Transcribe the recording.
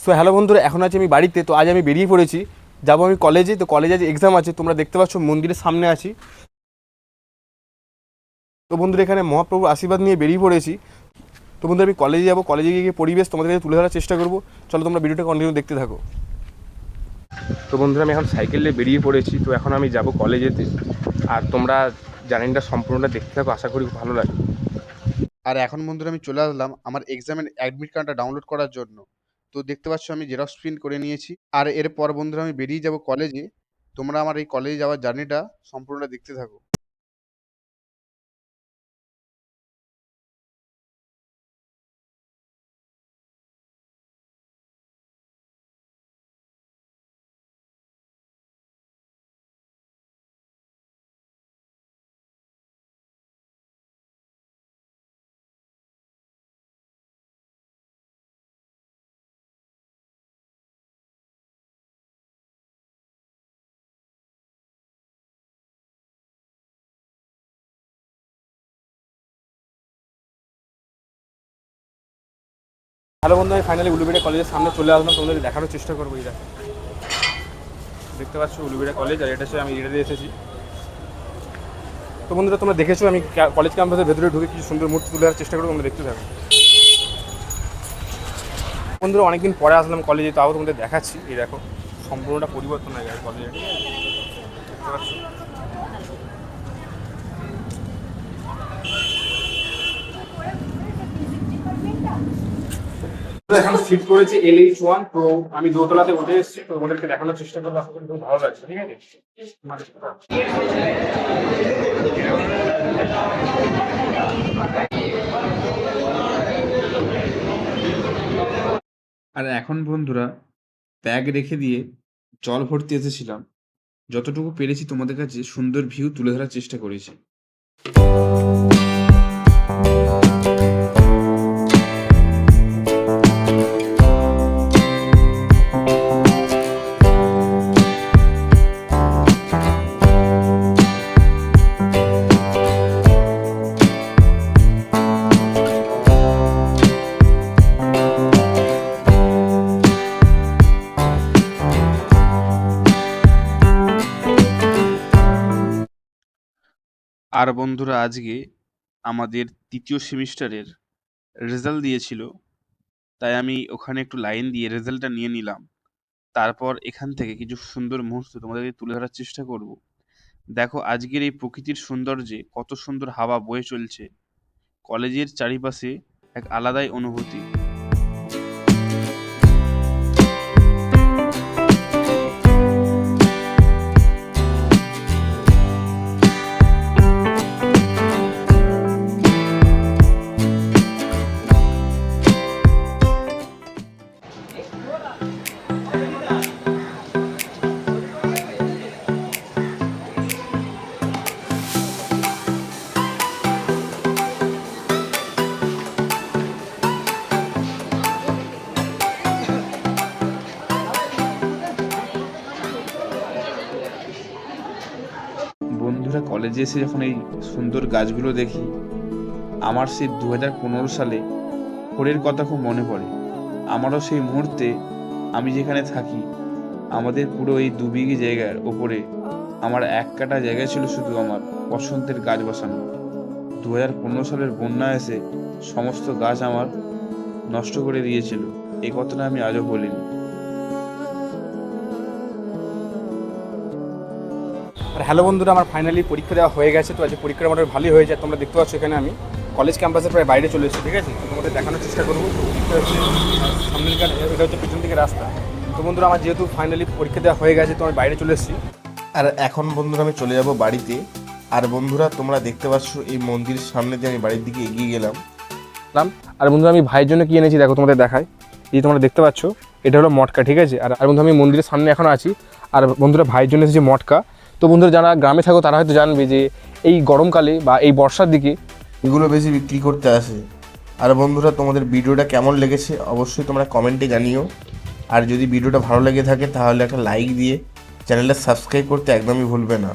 So hello বন্ধুরা, এখন আছি আমি বাড়িতে। তো আজ আমি বেরিয়ে পড়েছি, যাবো আমি কলেজে। তো কলেজে আজ এক্সাম আছে, তোমরা দেখতে পাচ্ছ মন্দিরের সামনে আছি। তো বন্ধুরা এখানে মহাপ্রভুর আশীর্বাদ নিয়ে বেরিয়ে পড়েছি। তো বন্ধুরা আমি কলেজে যাবো, কলেজে গিয়ে পরিবেশ তোমাদের কাছে তুলে ধরার চেষ্টা করবো। চলো তোমরা ভিডিওটা কন্টিনিউ দেখতে থাকো। তো বন্ধুরা আমি এখন সাইকেল নিয়ে বেরিয়ে পড়েছি। তো এখন আমি যাব কলেজেতে, আর তোমরা জার্নিটা সম্পূর্ণটা দেখতে থাকো, আশা করি ভালো লাগে। আর এখন বন্ধুরা আমি চলে আসলাম আমার এক্সামের অ্যাডমিট কার্ডটা ডাউনলোড করার জন্য। তো দেখতে পাচ্ছ আমি জেরক্স প্রিন্ট করে নিয়েছি। আর এরপর বন্ধুরা আমি বেরিয়ে যাব কলেজে। তোমরা আমার এই কলেজে যাওয়ার জার্নিটা সম্পূর্ণটা দেখতে থাকো। হ্যালো বন্ধু, আমি ফাইনালি উলুবেড়িয়া কলেজের সামনে চলে আসলাম। তোমাদের দেখানোর চেষ্টা করবো। এই দেখো, দেখতে পাচ্ছ উলুবেড়িয়া কলেজ, আর এটা হচ্ছে আমি এটাতে এসেছি। তো বন্ধুরা তোমরা দেখেছো আমি কলেজ ক্যাম্পাসের ভেতরে ঢুকে কিছু সুন্দর মূর্তি তুলে দেওয়ার চেষ্টা করবো, তোমরা দেখতে থাকো। বন্ধুরা অনেকদিন পরে আসলাম কলেজে, তাও তোমাদের দেখাচ্ছি। এই দেখো সম্পূর্ণটা পরিবর্তন হয়ে গেছে কলেজে, দেখতে পাচ্ছ। এখন সিট করেছি LH1। তো আমি দোতলাতে উঠে এসেছি, তো ওদেরকে দেখানোর চেষ্টা করবো, আশা করি খুব ভালো লাগছে। ঠিক আছে, আর এখন বন্ধুরা ব্যাগ রেখে দিয়ে জল ভর্তি এসেছিলাম। যতটুকু পেরেছি তোমাদের কাছে সুন্দর ভিউ তুলে ধরার চেষ্টা করেছি। আর বন্ধুরা আজকে আমাদের তৃতীয় সেমিস্টারের রেজাল্ট দিয়েছিল, তাই আমি ওখানে একটু লাইন দিয়ে রেজাল্টটা নিয়ে নিলাম। তারপর এখান থেকে কিছু সুন্দর মুহূর্ত তোমাদেরকে তুলে ধরার চেষ্টা করব। দেখো আজকের এই প্রকৃতির সৌন্দর্যে কত সুন্দর হাওয়া বয়ে চলছে, কলেজের চারিপাশে এক আলাদাই অনুভূতি। বন্ধুরা কলেজে এসে যখন এই সুন্দর গাছগুলো দেখি, আমার সেই 2015 সালে ভোরের কথা খুব মনে পড়ে। আমারও সেই মুহূর্তে আমি যেখানে থাকি, আমাদের পুরো এই 2 বিঘে জায়গার ওপরে আমার 1 কাঠা জায়গা ছিল শুধু আমার বসন্তের গাছ বসানো। 2015 সালের বন্যা এসে সমস্ত গাছ আমার নষ্ট করে দিয়েছিল। এই কথাটা আমি আজও বলিনি। আর হ্যালো বন্ধুরা, আমার ফাইনালি পরীক্ষা দেওয়া হয়ে গেছে। তো আজ পরীক্ষাটা মোটামুটি ভালোই হয়ে যায়। তোমরা দেখতে পাচ্ছ এখানে আমি কলেজ ক্যাম্পাসের প্রায় বাইরে চলে এসেছি। ঠিক আছে, তো তোমাদের দেখানোর চেষ্টা করবো। তো এটা হচ্ছে সামনেকার, এটা হচ্ছে পিছন দিকে রাস্তা। তো বন্ধুরা আমার যেহেতু ফাইনালি পরীক্ষা দেওয়া হয়ে গেছে, তো আমি বাইরে চলে এসেছি। আর এখন বন্ধুরা আমি চলে যাব বাড়িতে। আর বন্ধুরা তোমরা দেখতে পাচ্ছ এই মন্দিরের সামনে দিয়ে আমি বাড়ির দিকে এগিয়ে গেলাম। আর বন্ধুরা আমি ভাইয়ের জন্য কি এনেছি দেখো, তোমাদের দেখাই। এই তোমরা দেখতে পাচ্ছ এটা হলো মটকা। ঠিক আছে, আর বন্ধু আমি মন্দিরের সামনে এখন আছি। আর বন্ধুরা ভাইয়ের জন্য এসেছে মটকা। তো বন্ধুরা যারা গ্রামে থাকো তারা হয়তো জানবে যে এই গরমকালে বা এই বর্ষার দিকে এগুলো বেশি বিক্রি করতে আসে। আর বন্ধুরা তোমাদের ভিডিওটা কেমন লেগেছে অবশ্যই তোমরা কমেন্টে জানিও। আর যদি ভিডিওটা ভালো লেগে থাকে তাহলে একটা লাইক দিয়ে চ্যানেলটা সাবস্ক্রাইব করতে একদমই ভুলবে না।